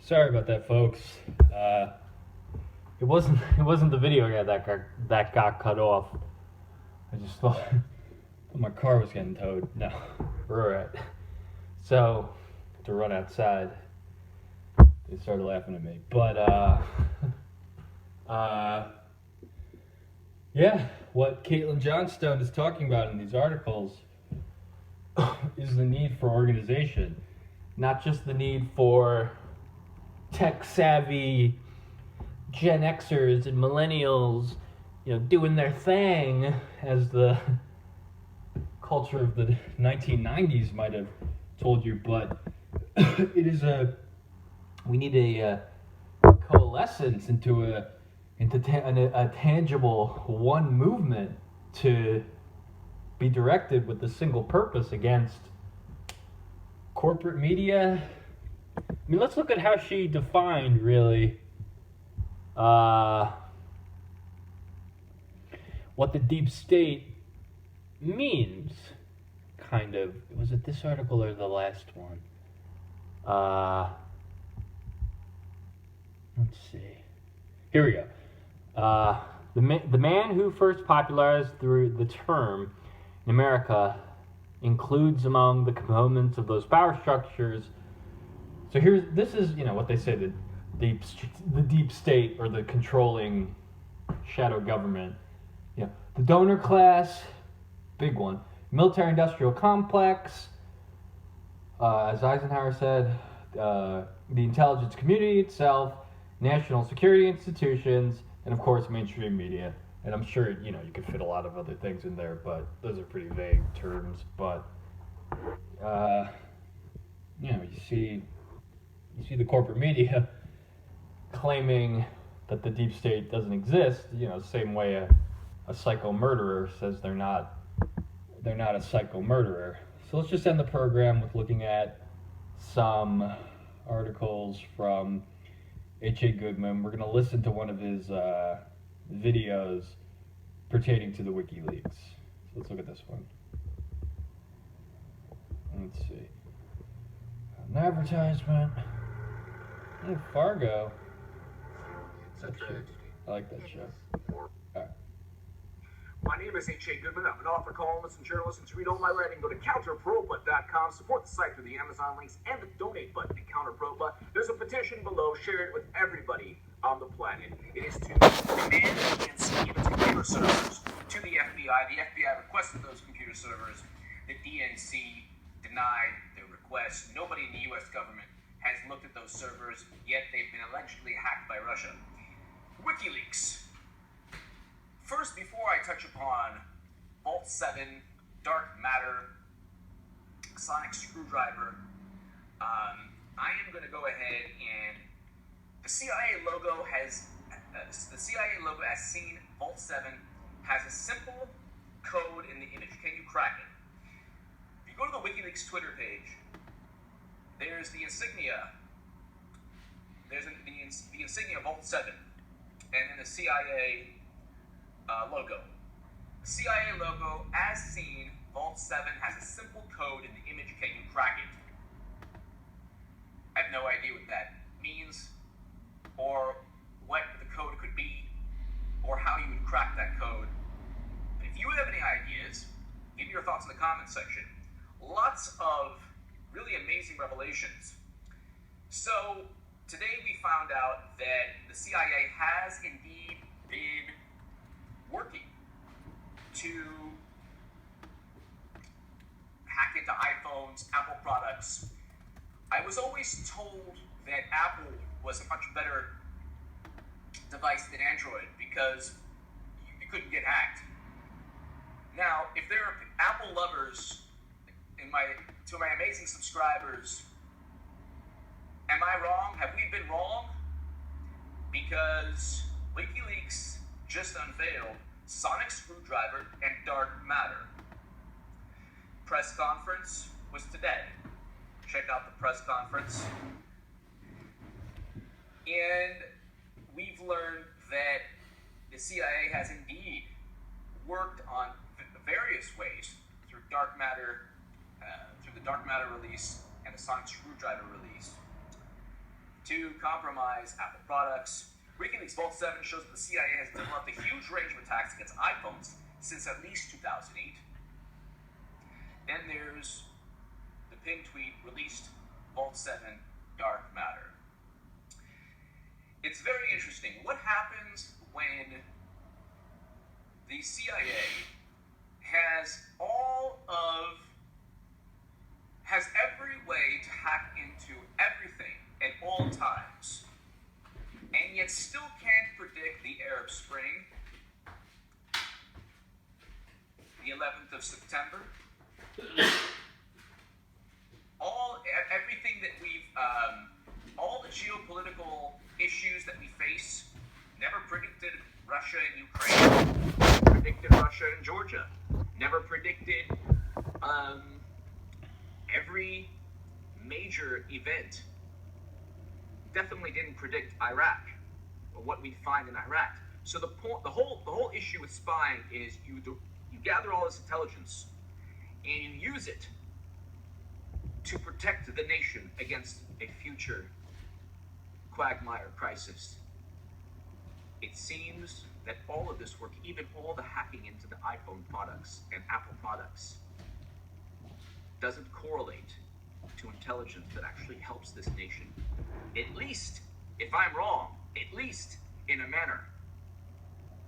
Sorry about that, folks. It wasn't the video that got cut off. I just thought my car was getting towed. No, we're alright. So to run outside, they started laughing at me. But yeah, what Caitlin Johnstone is talking about in these articles is the need for organization, not just the need for tech savvy Gen Xers and millennials, doing their thing, as the culture of the 1990s might have told you, but we need a coalescence into a tangible one movement to be directed with a single purpose against corporate media. I mean, let's look at how she defined, really, what the deep state means, kind of. Was it this article or the last one? Let's see. Here we go. The man who first popularized the term in America includes among the components of those power structures. So this is what they say, the deep state, or the controlling shadow government. The donor class, big one. Military-industrial complex, as Eisenhower said, the intelligence community itself, national security institutions, and of course mainstream media. And I'm sure you could fit a lot of other things in there, but those are pretty vague terms. But you see the corporate media claiming that the deep state doesn't exist. Same way a psycho murderer says they're not a psycho murderer. So let's just end the program with looking at some articles from H.A. Goodman. We're going to listen to one of his videos pertaining to the WikiLeaks. So let's look at this one. Let's see. An advertisement. Hey, Fargo. I like that show. Alright. My name is H.A. Goodman. I'm an author, columnist, and journalist. And to read all my writing, go to counterpropa.com. Support the site through the Amazon links and the donate button at Counterpropa. There's a petition below. Share it with everybody on the planet. It is to demand the DNC give its computer servers to the FBI. The FBI requested those computer servers. The DNC denied their request. Nobody in the U.S. government has looked at those servers, yet they've been allegedly hacked by Russia. WikiLeaks. First, before I touch upon Vault 7, Dark Matter, Sonic Screwdriver, I am going to go ahead and the CIA logo as seen, Vault 7 has a simple code in the image. Can you crack it? If you go to the WikiLeaks Twitter page, there's the insignia. There's the insignia Vault 7, and then the CIA logo. The CIA logo, as seen, Vault 7 has a simple code in the image. Can you crack it? I have no idea what that means, or what the code could be, or how you would crack that code. But if you have any ideas, give me your thoughts in the comments section. Lots of really amazing revelations. So today we found out that the CIA has indeed been working to hack into iPhones, Apple products. I was always told that Apple was a much better device than Android because you couldn't get hacked. Now, if there are Apple lovers to my amazing subscribers, am I wrong? Have we been wrong? Because WikiLeaks just unveiled Sonic Screwdriver and Dark Matter. Press conference was today. Check out the press conference. And we've learned that the CIA has indeed worked on various ways through Dark Matter, through the Dark Matter release and the Sonic Screwdriver release, to compromise Apple products. WikiLeaks Vault 7 shows that the CIA has developed a huge range of attacks against iPhones since at least 2008. Then there's the pinned tweet released Vault 7 Dark Matter. It's very interesting. What happens when the CIA has every way to hack into everything at all times, and yet still can't predict the Arab Spring, the 11th of September, everything that all the geopolitical issues that we face, never predicted Russia and Ukraine, never predicted Russia and Georgia, never predicted every major event. Definitely didn't predict Iraq or what we'd find in Iraq. So the whole issue with spying is you gather all this intelligence and you use it to protect the nation against a future quagmire crisis. It seems that all of this work, even all the hacking into the iPhone products and Apple products, doesn't correlate to intelligence that actually helps this nation. At least, if I'm wrong, at least in a manner.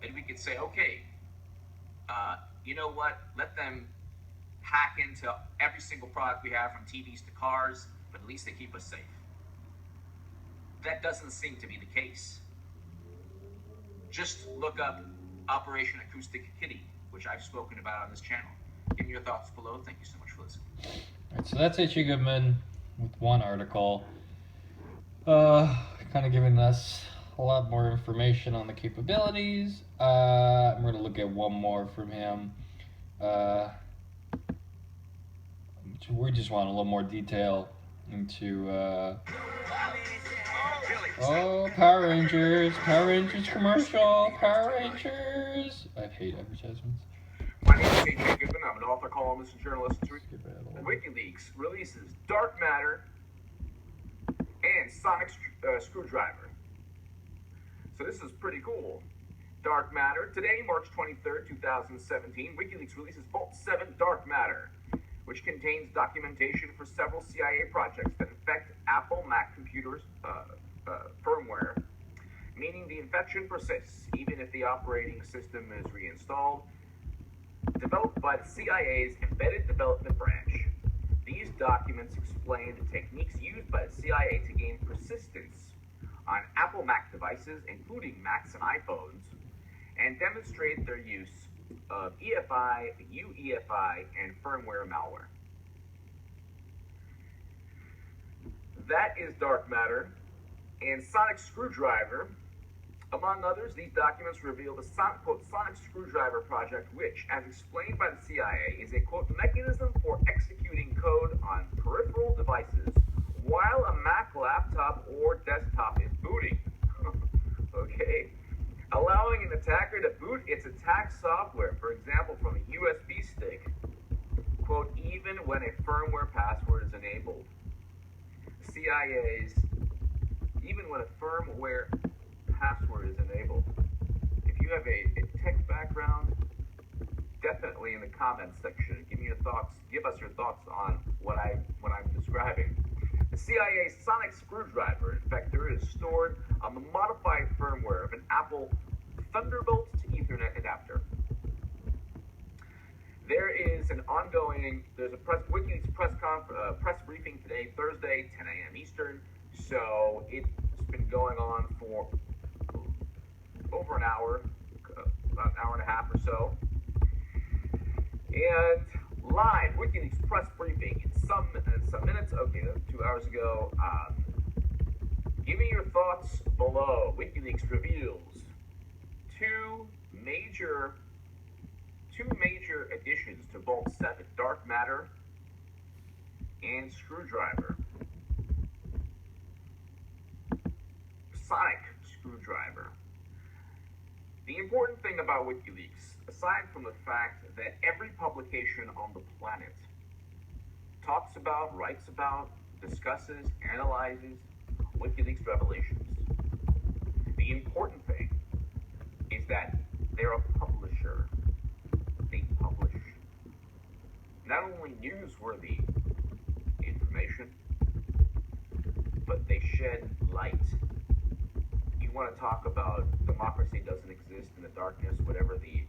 And we could say, okay, you know what? Let them hack into every single product we have, from TVs to cars, but at least they keep us safe. That doesn't seem to be the case. Just look up Operation Acoustic Kitty, which I've spoken about on this channel. Give me your thoughts below. Thank you so much for listening. All right, so that's H.E. Goodman with one article, kind of giving us a lot more information on the capabilities. I'm going to look at one more from him. We just want a little more detail into Power Rangers commercial, Power Rangers. I hate advertisements. My name is H.E. Goodman. I'm an author, columnist, and journalist. WikiLeaks releases Dark Matter and Sonic Screwdriver. So this is pretty cool. Dark Matter. Today, March 23rd, 2017, WikiLeaks releases Vault 7 Dark Matter, which contains documentation for several CIA projects that infect Apple Mac computers' firmware, meaning the infection persists even if the operating system is reinstalled. Developed by the CIA's Embedded Development Branch, these documents explain the techniques used by the CIA to gain persistence on Apple Mac devices, including Macs and iPhones, and demonstrate their use of EFI, UEFI, and firmware malware. That is Dark Matter. And Sonic Screwdriver, among others, these documents reveal the quote, Sonic Screwdriver project, which, as explained by the CIA, is a, quote, mechanism for executing code on peripheral devices while a Mac laptop or desktop is booting. Okay? Allowing an attacker to boot its attack software, for example, from a USB stick, quote, even when a firmware password is enabled. The CIA's, even when a firmware password is enabled. If you have a tech background, definitely in the comments section, give us your thoughts on what I'm describing. The CIA's Sonic Screwdriver infector is stored on the modified firmware of an Apple Thunderbolt to Ethernet adapter. There's a WikiLeaks press briefing today, Thursday, 10 a.m. Eastern. So it's been going on for over an hour, about an hour and a half or so. And live WikiLeaks press briefing in some minutes. Okay, that was 2 hours ago. Give me your thoughts below. WikiLeaks reveals two major additions to Vault 7: Dark Matter and Screwdriver. Sonic Screwdriver. The important thing about WikiLeaks, aside from the fact that every publication on the planet talks about, writes about, discusses, analyzes WikiLeaks revelations. The important thing is that they're a publisher. They publish not only newsworthy information, but they shed light. You want to talk about democracy doesn't exist in the darkness, whatever the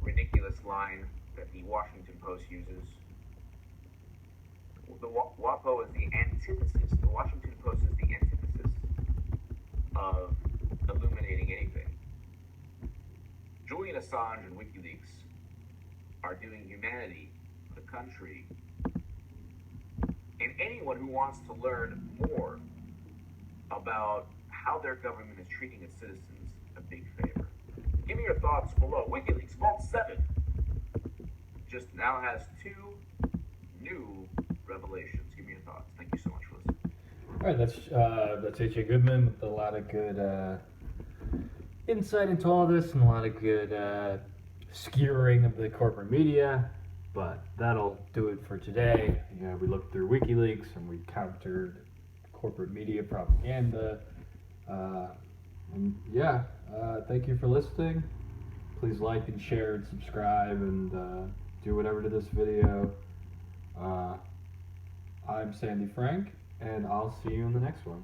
ridiculous line that the Washington Post uses. The WAPO is the antithesis. The Washington Post is the antithesis of illuminating anything. Julian Assange and WikiLeaks are doing humanity, the country, and anyone who wants to learn more about how their government is treating its citizens a big favor. Give me your thoughts below. WikiLeaks Vault 7 just now has 2 new revelations. Give me your thoughts. Thank you so much for listening. All right, that's H.A. Goodman with a lot of good insight into all this and a lot of good skewering of the corporate media. But that'll do it for today. We looked through WikiLeaks and we countered corporate media propaganda. Thank you for listening. Please like and share and subscribe and do whatever to this video. I'm Sandy Frank, and I'll see you in the next one.